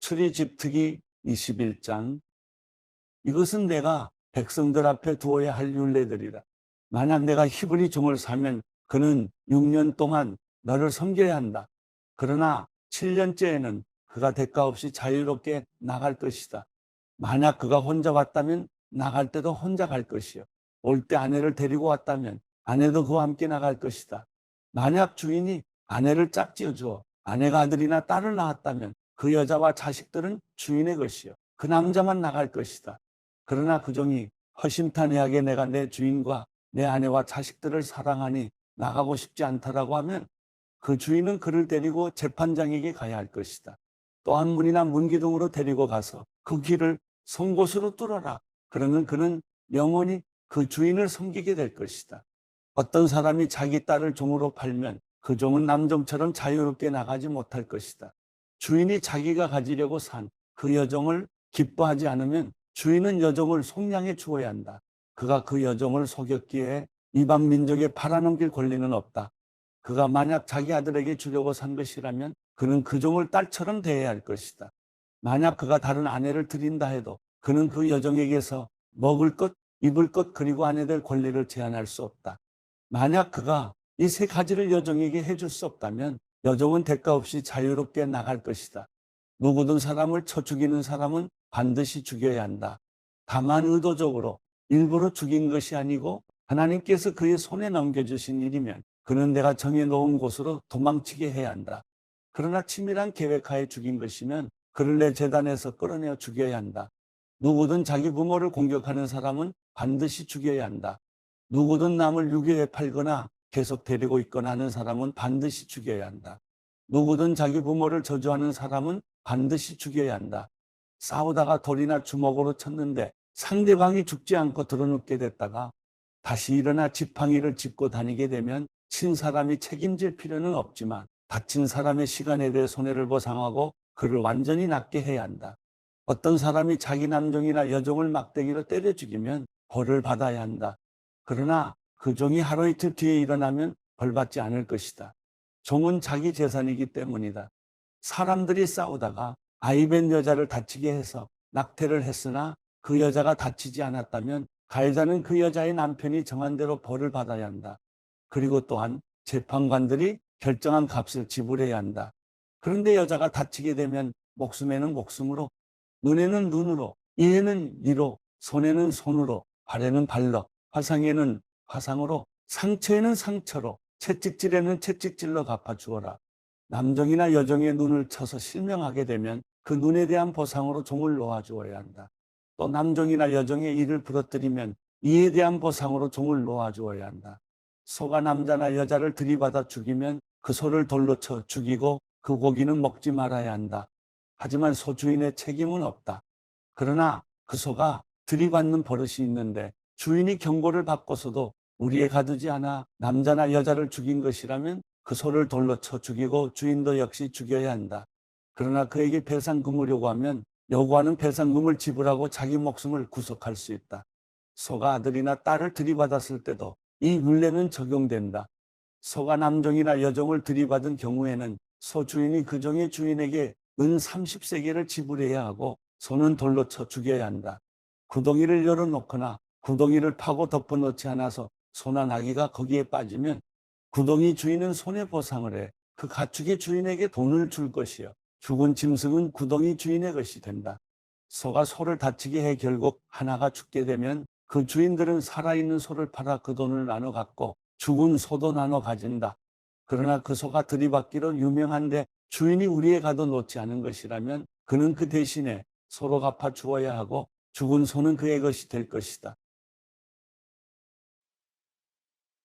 출애굽기 21장. 이것은 내가 백성들 앞에 두어야 할 율례들이라. 만약 내가 히브리 종을 사면 그는 6년 동안 너를 섬겨야 한다. 그러나 7년째에는 그가 대가 없이 자유롭게 나갈 것이다. 만약 그가 혼자 왔다면 나갈 때도 혼자 갈 것이요. 올 때 아내를 데리고 왔다면 아내도 그와 함께 나갈 것이다. 만약 주인이 아내를 짝지어 주어 아내가 아들이나 딸을 낳았다면 그 여자와 자식들은 주인의 것이요. 그 남자만 나갈 것이다. 그러나 그 종이 허심탄회하게 내가 내 주인과 내 아내와 자식들을 사랑하니 나가고 싶지 않다라고 하면 그 주인은 그를 데리고 재판장에게 가야 할 것이다. 또한 문이나 문기둥으로 데리고 가서 그 길을 송곳으로 뚫어라. 그러면 그는 영원히 그 주인을 섬기게 될 것이다. 어떤 사람이 자기 딸을 종으로 팔면 그 종은 남종처럼 자유롭게 나가지 못할 것이다. 주인이 자기가 가지려고 산 그 여종을 기뻐하지 않으면 주인은 여종을 속량해 주어야 한다. 그가 그 여종을 속였기에 이방 민족에 팔아넘길 권리는 없다. 그가 만약 자기 아들에게 주려고 산 것이라면 그는 그 종을 딸처럼 대해야 할 것이다. 만약 그가 다른 아내를 드린다 해도 그는 그 여종에게서 먹을 것, 입을 것, 그리고 아내 될 권리를 제한할 수 없다. 만약 그가 이 세 가지를 여종에게 해줄 수 없다면 여종은 대가 없이 자유롭게 나갈 것이다. 누구든 사람을 쳐 죽이는 사람은 반드시 죽여야 한다. 다만 의도적으로 일부러 죽인 것이 아니고 하나님께서 그의 손에 넘겨주신 일이면 그는 내가 정해놓은 곳으로 도망치게 해야 한다. 그러나 치밀한 계획하에 죽인 것이면 그를 내 제단에서 끌어내어 죽여야 한다. 누구든 자기 부모를 공격하는 사람은 반드시 죽여야 한다. 누구든 남을 유괴해 팔거나 계속 데리고 있거나 하는 사람은 반드시 죽여야 한다. 누구든 자기 부모를 저주하는 사람은 반드시 죽여야 한다. 싸우다가 돌이나 주먹으로 쳤는데 상대방이 죽지 않고 드러눕게 됐다가 다시 일어나 지팡이를 짚고 다니게 되면 친 사람이 책임질 필요는 없지만 다친 사람의 시간에 대해 손해를 보상하고 그를 완전히 낫게 해야 한다. 어떤 사람이 자기 남종이나 여종을 막대기로 때려 죽이면 벌을 받아야 한다. 그러나 그 종이 하루 이틀 뒤에 일어나면 벌받지 않을 것이다. 종은 자기 재산이기 때문이다. 사람들이 싸우다가 아이벤 여자를 다치게 해서 낙태를 했으나 그 여자가 다치지 않았다면 가해자는 그 여자의 남편이 정한 대로 벌을 받아야 한다. 그리고 또한 재판관들이 결정한 값을 지불해야 한다. 그런데 여자가 다치게 되면 목숨에는 목숨으로, 눈에는 눈으로, 이에는 이로, 손에는 손으로, 발에는 발로, 화상에는 화상으로, 상처에는 상처로, 채찍질에는 채찍질로 갚아주어라. 남종이나 여종의 눈을 쳐서 실명하게 되면 그 눈에 대한 보상으로 종을 놓아주어야 한다. 또 남종이나 여종의 이를 부러뜨리면 이에 대한 보상으로 종을 놓아주어야 한다. 소가 남자나 여자를 들이받아 죽이면 그 소를 돌로 쳐 죽이고 그 고기는 먹지 말아야 한다. 하지만 소 주인의 책임은 없다. 그러나 그 소가 들이받는 버릇이 있는데 주인이 경고를 받고서도 우리에 가두지 않아 남자나 여자를 죽인 것이라면 그 소를 돌로 쳐 죽이고 주인도 역시 죽여야 한다. 그러나 그에게 배상금을 요구하면 요구하는 배상금을 지불하고 자기 목숨을 구속할 수 있다. 소가 아들이나 딸을 들이받았을 때도 이 율례는 적용된다. 소가 남종이나 여종을 들이받은 경우에는 소 주인이 그 종의 주인에게 은 30세겔을 지불해야 하고 소는 돌로 쳐 죽여야 한다. 구덩이를 열어놓거나 구덩이를 파고 덮어놓지 않아서 소나 나귀가 거기에 빠지면 구덩이 주인은 손해보상을 해 그 가축의 주인에게 돈을 줄 것이요. 죽은 짐승은 구덩이 주인의 것이 된다. 소가 소를 다치게 해 결국 하나가 죽게 되면 그 주인들은 살아있는 소를 팔아 그 돈을 나눠 갖고 죽은 소도 나눠 가진다. 그러나 그 소가 들이받기로 유명한데 주인이 우리에 가둬놓지 않은 것이라면 그는 그 대신에 소로 갚아 주어야 하고 죽은 소는 그의 것이 될 것이다.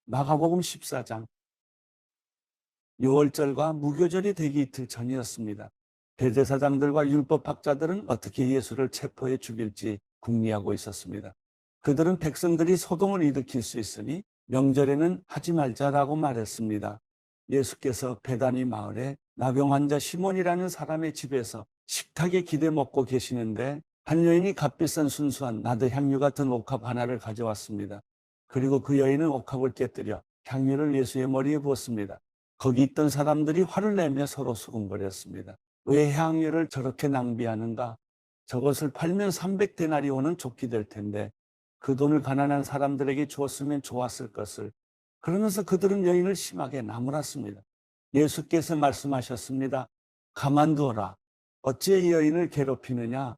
마가복음 14장. 6월절과 무교절이 되기 이틀 전이었습니다. 대제사장들과 율법학자들은 어떻게 예수를 체포해 죽일지 궁리하고 있었습니다. 그들은 백성들이 소동을 일으킬 수 있으니 명절에는 하지 말자라고 말했습니다. 예수께서 베다니 마을에 나병 환자 시몬이라는 사람의 집에서 식탁에 기대 먹고 계시는데 한 여인이 값비싼 순수한 나드 향유 같은 옥합 하나를 가져왔습니다. 그리고 그 여인은 옥합을 깨뜨려 향유를 예수의 머리에 부었습니다. 거기 있던 사람들이 화를 내며 서로 수군거렸습니다. 왜 향유를 저렇게 낭비하는가? 저것을 팔면 300데나리온은 좋게 될 텐데 그 돈을 가난한 사람들에게 주었으면 좋았을 것을. 그러면서 그들은 여인을 심하게 나무랐습니다. 예수께서 말씀하셨습니다. 가만두어라. 어찌 이 여인을 괴롭히느냐?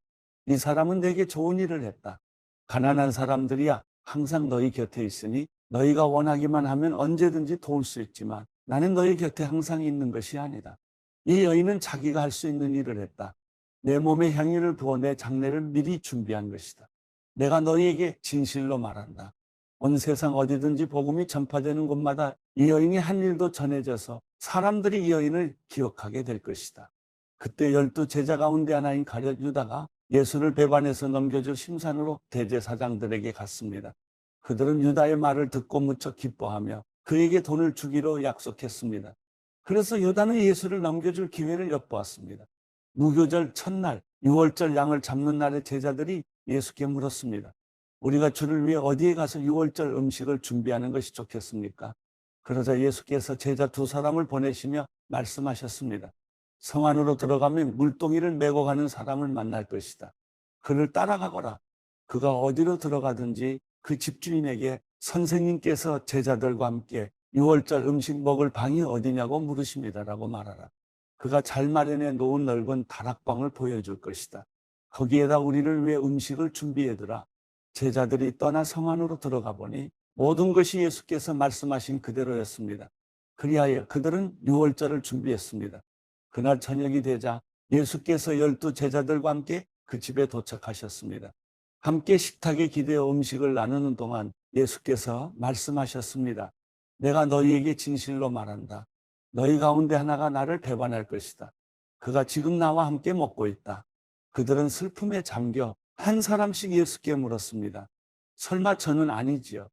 이 사람은 내게 좋은 일을 했다. 가난한 사람들이야 항상 너희 곁에 있으니 너희가 원하기만 하면 언제든지 도울 수 있지만 나는 너희 곁에 항상 있는 것이 아니다. 이 여인은 자기가 할 수 있는 일을 했다. 내 몸에 향유를 부어 내 장례를 미리 준비한 것이다. 내가 너희에게 진실로 말한다. 온 세상 어디든지 복음이 전파되는 곳마다 이 여인이 한 일도 전해져서 사람들이 이 여인을 기억하게 될 것이다. 그때 12 제자 가운데 하나인 가룟 유다가 예수를 배반해서 넘겨줄 심산으로 대제사장들에게 갔습니다. 그들은 유다의 말을 듣고 무척 기뻐하며 그에게 돈을 주기로 약속했습니다. 그래서 유다는 예수를 넘겨줄 기회를 엿보았습니다. 무교절 첫날 6월절 양을 잡는 날에 제자들이 예수께 물었습니다. 우리가 주를 위해 어디에 가서 6월절 음식을 준비하는 것이 좋겠습니까? 그러자 예수께서 제자 2사람을 보내시며 말씀하셨습니다. 성 안으로 들어가면 물동이를 메고 가는 사람을 만날 것이다. 그를 따라가거라. 그가 어디로 들어가든지 그 집주인에게 선생님께서 제자들과 함께 6월절 음식 먹을 방이 어디냐고 물으십니다라고 말하라. 그가 잘 마련해 놓은 넓은 다락방을 보여줄 것이다. 거기에다 우리를 위해 음식을 준비해두라. 제자들이 떠나 성 안으로 들어가 보니 모든 것이 예수께서 말씀하신 그대로였습니다. 그리하여 그들은 6월절을 준비했습니다. 그날 저녁이 되자 예수께서 12 제자들과 함께 그 집에 도착하셨습니다. 함께 식탁에 기대어 음식을 나누는 동안 예수께서 말씀하셨습니다. 내가 너희에게 진실로 말한다. 너희 가운데 하나가 나를 배반할 것이다. 그가 지금 나와 함께 먹고 있다. 그들은 슬픔에 잠겨 한 사람씩 예수께 물었습니다. 설마 저는 아니지요?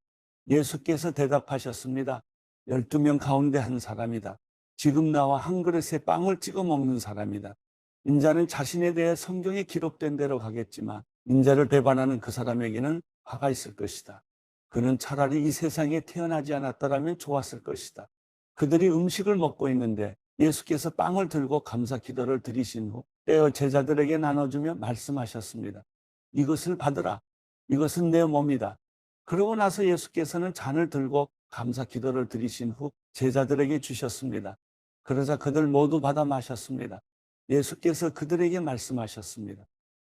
예수께서 대답하셨습니다. 12명 가운데 한 사람이다. 지금 나와 한 그릇에 빵을 찍어 먹는 사람이다. 인자는 자신에 대해 성경에 기록된 대로 가겠지만 인자를 배반하는 그 사람에게는 화가 있을 것이다. 그는 차라리 이 세상에 태어나지 않았더라면 좋았을 것이다. 그들이 음식을 먹고 있는데 예수께서 빵을 들고 감사 기도를 드리신 후 떼어 제자들에게 나눠주며 말씀하셨습니다. 이것을 받으라. 이것은 내 몸이다. 그러고 나서 예수께서는 잔을 들고 감사 기도를 드리신 후 제자들에게 주셨습니다. 그러자 그들 모두 받아 마셨습니다. 예수께서 그들에게 말씀하셨습니다.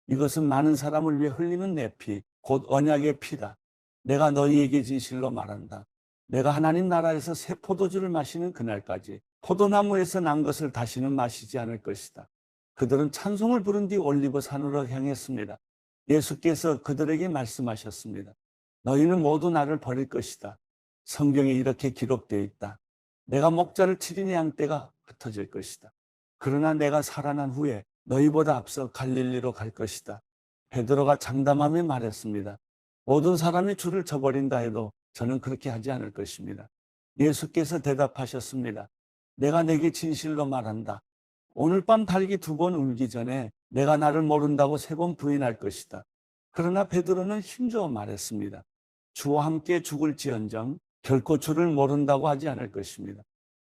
이것은 많은 사람을 위해 흘리는 내 피, 곧 언약의 피다. 내가 너희에게 진실로 말한다. 내가 하나님 나라에서 새 포도주를 마시는 그날까지 포도나무에서 난 것을 다시는 마시지 않을 것이다. 그들은 찬송을 부른 뒤 올리브 산으로 향했습니다. 예수께서 그들에게 말씀하셨습니다. 너희는 모두 나를 버릴 것이다. 성경에 이렇게 기록되어 있다. 내가 목자를 치린 양 떼가 흩어질 것이다. 그러나 내가 살아난 후에 너희보다 앞서 갈릴리로 갈 것이다. 베드로가 장담하며 말했습니다. 모든 사람이 주를 저버린다 해도 저는 그렇게 하지 않을 것입니다. 예수께서 대답하셨습니다. 내가 내게 진실로 말한다. 오늘 밤 닭이 2번 울기 전에 내가 나를 모른다고 3번 부인할 것이다. 그러나 베드로는 힘주어 말했습니다. 주와 함께 죽을지언정 결코 주를 모른다고 하지 않을 것입니다.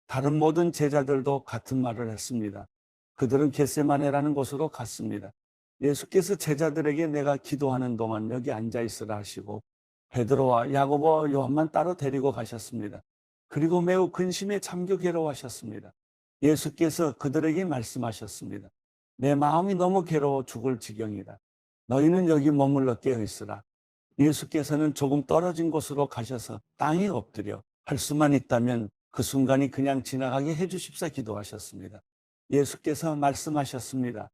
다른 모든 제자들도 같은 말을 했습니다. 그들은 겟세마네라는 곳으로 갔습니다. 예수께서 제자들에게 내가 기도하는 동안 여기 앉아 있으라 하시고 베드로와 야고보와 요한만 따로 데리고 가셨습니다. 그리고 매우 근심에 잠겨 괴로워하셨습니다. 예수께서 그들에게 말씀하셨습니다. 내 마음이 너무 괴로워 죽을 지경이다. 너희는 여기 머물러 깨어 있으라. 예수께서는 조금 떨어진 곳으로 가셔서 땅에 엎드려 할 수만 있다면 그 순간이 그냥 지나가게 해주십사 기도하셨습니다. 예수께서 말씀하셨습니다.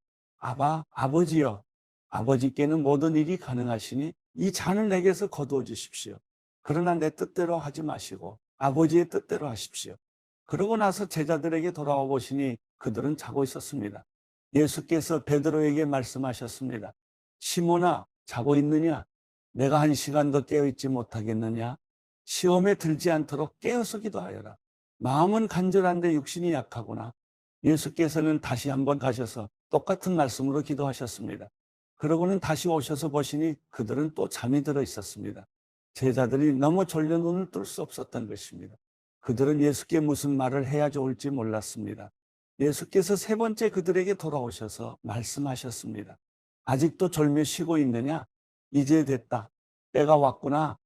아버지여, 아버지께는 모든 일이 가능하시니 이 잔을 내게서 거두어 주십시오. 그러나 내 뜻대로 하지 마시고 아버지의 뜻대로 하십시오. 그러고 나서 제자들에게 돌아와 보시니 그들은 자고 있었습니다. 예수께서 베드로에게 말씀하셨습니다. 시몬아, 자고 있느냐? 내가 1시간도 깨어있지 못하겠느냐? 시험에 들지 않도록 깨어서 기도하여라. 마음은 간절한데 육신이 약하구나. 예수께서는 다시 한번 가셔서 똑같은 말씀으로 기도하셨습니다. 그러고는 다시 오셔서 보시니 그들은 또 잠이 들어 있었습니다. 제자들이 너무 졸려 눈을 뜰 수 없었던 것입니다. 그들은 예수께 무슨 말을 해야 좋을지 몰랐습니다. 예수께서 세 번째 그들에게 돌아오셔서 말씀하셨습니다. 아직도 졸며 쉬고 있느냐? 이제 됐다. 때가 왔구나.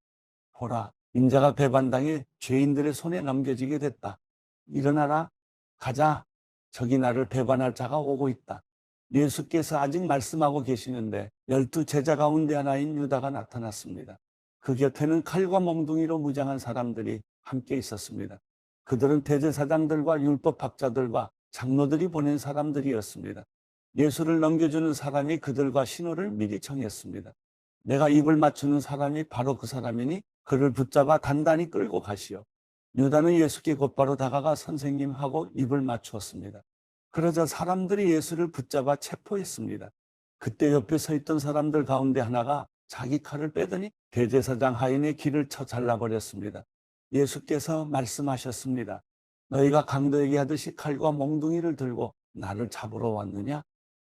보라, 인자가 배반당해 죄인들의 손에 넘겨지게 됐다. 일어나라, 가자. 저기 나를 배반할 자가 오고 있다. 예수께서 아직 말씀하고 계시는데 12 제자 가운데 하나인 유다가 나타났습니다. 그 곁에는 칼과 몽둥이로 무장한 사람들이 함께 있었습니다. 그들은 대제사장들과 율법학자들과 장로들이 보낸 사람들이었습니다. 예수를 넘겨주는 사람이 그들과 신호를 미리 정했습니다. 내가 입을 맞추는 사람이 바로 그 사람이니 그를 붙잡아 단단히 끌고 가시오. 유다는 예수께 곧바로 다가가 선생님하고 입을 맞추었습니다. 그러자 사람들이 예수를 붙잡아 체포했습니다. 그때 옆에 서 있던 사람들 가운데 하나가 자기 칼을 빼더니 대제사장 하인의 귀를 쳐 잘라버렸습니다. 예수께서 말씀하셨습니다. 너희가 강도에게 하듯이 칼과 몽둥이를 들고 나를 잡으러 왔느냐?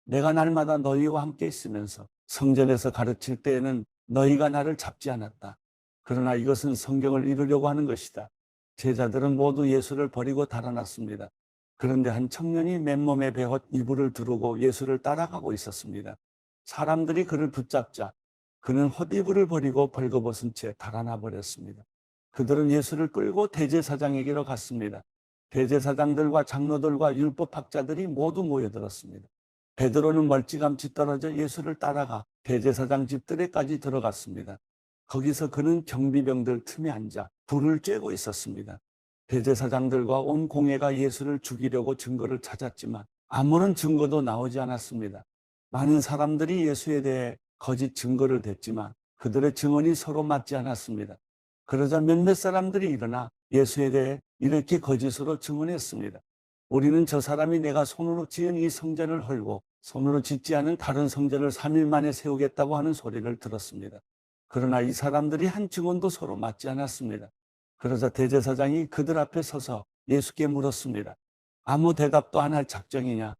내가 날마다 너희와 함께 있으면서 성전에서 가르칠 때에는 너희가 나를 잡지 않았다. 그러나 이것은 성경을 이루려고 하는 것이다. 제자들은 모두 예수를 버리고 달아났습니다. 그런데 한 청년이 맨몸에 베옷 이불을 두르고 예수를 따라가고 있었습니다. 사람들이 그를 붙잡자 그는 헛이불을 버리고 벌거벗은 채 달아나 버렸습니다. 그들은 예수를 끌고 대제사장에게로 갔습니다. 대제사장들과 장로들과 율법학자들이 모두 모여들었습니다. 베드로는 멀찌감치 떨어져 예수를 따라가 대제사장 집들에까지 들어갔습니다. 거기서 그는 경비병들 틈에 앉아 불을 쬐고 있었습니다. 대제사장들과 온 공회가 예수를 죽이려고 증거를 찾았지만 아무런 증거도 나오지 않았습니다. 많은 사람들이 예수에 대해 거짓 증거를 댔지만 그들의 증언이 서로 맞지 않았습니다. 그러자 몇몇 사람들이 일어나 예수에 대해 이렇게 거짓으로 증언했습니다. 우리는 저 사람이 내가 손으로 지은 이 성전을 헐고 손으로 짓지 않은 다른 성전을 3일 만에 세우겠다고 하는 소리를 들었습니다. 그러나 이 사람들이 한 증언도 서로 맞지 않았습니다. 그러자 대제사장이 그들 앞에 서서 예수께 물었습니다. 아무 대답도 안 할 작정이냐?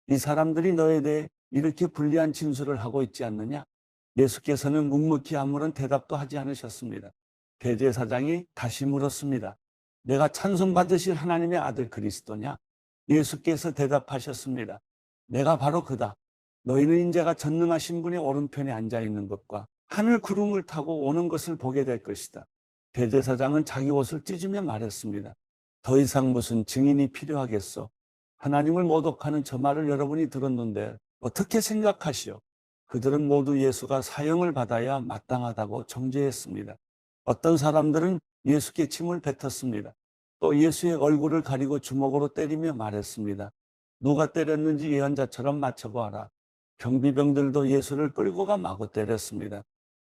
이 사람들이 너에 대해 이렇게 불리한 진술을 하고 있지 않느냐? 예수께서는 묵묵히 아무런 대답도 하지 않으셨습니다. 대제사장이 다시 물었습니다. 내가 찬송받으실 하나님의 아들 그리스도냐? 예수께서 대답하셨습니다. 내가 바로 그다. 너희는 인자가 전능하신 분의 오른편에 앉아 있는 것과 하늘 구름을 타고 오는 것을 보게 될 것이다. 대제사장은 자기 옷을 찢으며 말했습니다. 더 이상 무슨 증인이 필요하겠소? 하나님을 모독하는 저 말을 여러분이 들었는데 어떻게 생각하시오? 그들은 모두 예수가 사형을 받아야 마땅하다고 정죄했습니다. 어떤 사람들은 예수께 침을 뱉었습니다. 또 예수의 얼굴을 가리고 주먹으로 때리며 말했습니다. 누가 때렸는지 예언자처럼 맞춰보아라. 경비병들도 예수를 끌고 가 마구 때렸습니다.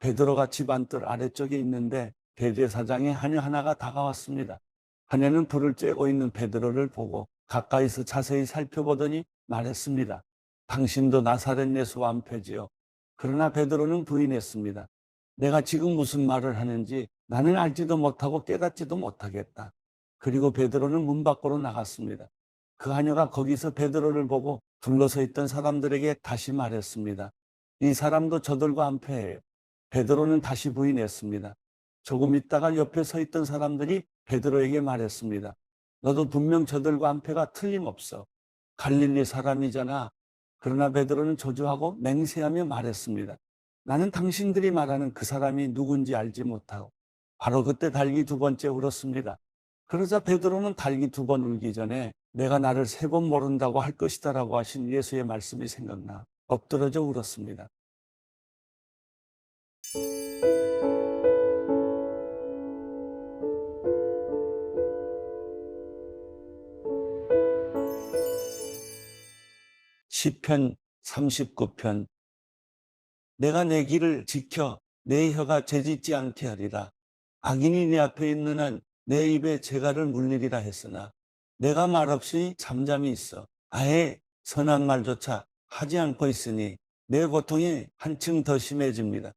베드로가 집 안뜰 아래쪽에 있는데 대제사장의 하녀 하나가 다가왔습니다. 하녀는 불을 쬐고 있는 베드로를 보고 가까이서 자세히 살펴보더니 말했습니다. 당신도 나사렛 예수 완패지요. 그러나 베드로는 부인했습니다. 내가 지금 무슨 말을 하는지 나는 알지도 못하고 깨닫지도 못하겠다. 그리고 베드로는 문 밖으로 나갔습니다. 그 하녀가 거기서 베드로를 보고 둘러서 있던 사람들에게 다시 말했습니다. 이 사람도 저들과 한패해요. 베드로는 다시 부인했습니다. 조금 있다가 옆에 서 있던 사람들이 베드로에게 말했습니다. 너도 분명 저들과 한패가 틀림없어. 갈릴리 사람이잖아. 그러나 베드로는 조조하고 맹세하며 말했습니다. 나는 당신들이 말하는 그 사람이 누군지 알지 못하고 바로 그때 달기 두 번째 울었습니다. 그러자 베드로는 달기 두 번 울기 전에 내가 나를 세 번 모른다고 할 것이다 라고 하신 예수의 말씀이 생각나 엎드러져 울었습니다. 시편 39편 내가 내 길을 지켜 내 혀가 죄짓지 않게 하리라. 악인이 내 앞에 있는 한 내 입에 재갈을 물리리라 했으나 내가 말없이 잠잠히 있어 아예 선한 말조차 하지 않고 있으니 내 고통이 한층 더 심해집니다.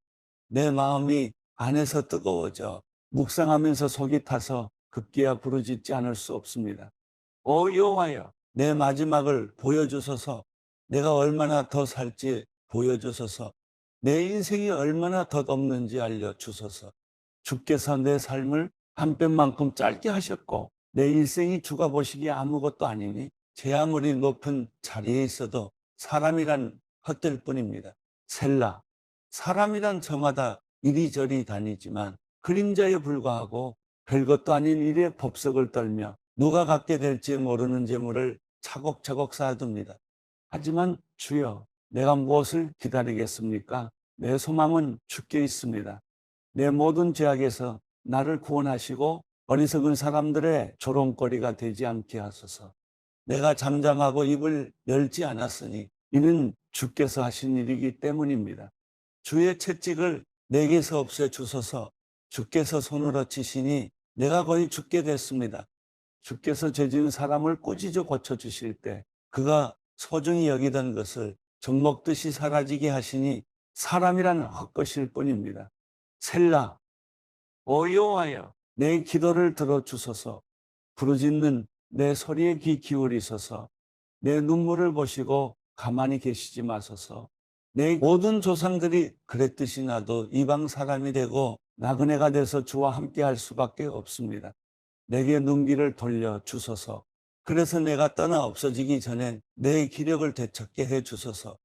내 마음이 안에서 뜨거워져 묵상하면서 속이 타서 급기야 부르짖지 않을 수 없습니다. 오 여호와여, 내 마지막을 보여주소서. 내가 얼마나 더 살지 보여주소서. 내 인생이 얼마나 덧없는지 알려주소서. 주께서 내 삶을 한 뼘만큼 짧게 하셨고 내 일생이 주가 보시기에 아무것도 아니니 제 아무리 높은 자리에 있어도 사람이란 헛될 뿐입니다. 셀라. 사람이란 저마다 이리저리 다니지만 그림자에 불과하고 별것도 아닌 일에 법석을 떨며 누가 갖게 될지 모르는 재물을 차곡차곡 쌓아둡니다. 하지만 주여, 내가 무엇을 기다리겠습니까? 내 소망은 주께 있습니다. 내 모든 죄악에서 나를 구원하시고 어리석은 사람들의 조롱거리가 되지 않게 하소서. 내가 잠잠하고 입을 열지 않았으니 이는 주께서 하신 일이기 때문입니다. 주의 채찍을 내게서 없애 주소서. 주께서 손으로 치시니 내가 거의 죽게 됐습니다. 주께서 죄지은 사람을 꾸짖어 고쳐주실 때 그가 소중히 여기던 것을 정먹듯이 사라지게 하시니 사람이란 헛것일 뿐입니다. 셀라. 오 여호와여, 내 기도를 들어주소서. 부르짖는 내 소리에 귀 기울이소서. 내 눈물을 보시고 가만히 계시지 마소서. 내 모든 조상들이 그랬듯이 나도 이방 사람이 되고 나그네가 돼서 주와 함께 할 수밖에 없습니다. 내게 눈길을 돌려 주소서. 그래서 내가 떠나 없어지기 전에 내 기력을 되찾게 해 주소서.